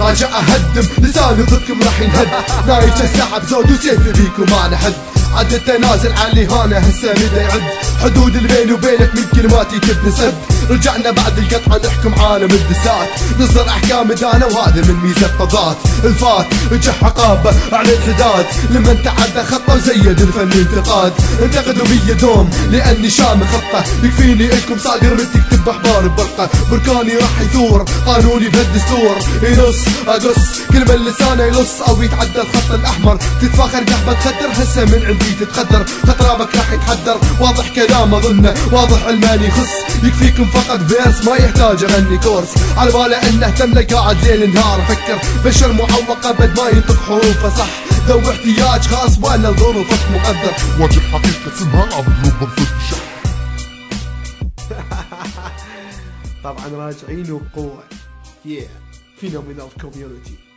راجع اهدم لساني ضدكم راح ينهد، نايج السحب زود وسيفي بيكم ما نحد، عد التنازل على هانا هسه بدا يعد، حدود اللي بيني وبينك من كلماتي تبني سد، رجعنا بعد القطعة نحكم عالم الدسات، نصدر احكام دانا وهذا من ميزة قضات، الفات وجه عقابه على الحداد، لمن تعدى خطه وزيد الفن انتقاد، انتقدوا بي دوم لاني شامل خطه، يكفيني الكم صادر من تكتب احبار ببرقه، بركاني راح يثور قانوني بهالدستور، ينص اقص كل من لسانه يلص او يتعدى الخط الاحمر، تتفاخر قحبه تخدر هسه من عندي تتخدر، خطرابك راح يتحدر، واضح كلام اظنه واضح علماني يخص، يكفيكم فقط فيرس ما يحتاج اغني كورس، على باله انه تمله قاعد ليل نهار افكر، بشر معوق ابد ما ينطق حروفه صح، ذو احتياج خاص ولا ظروفك مقدر، واجه حقيقة اسمها عبد الفتش. طبعا راجعين وقوة. فينومينال كوميونتي.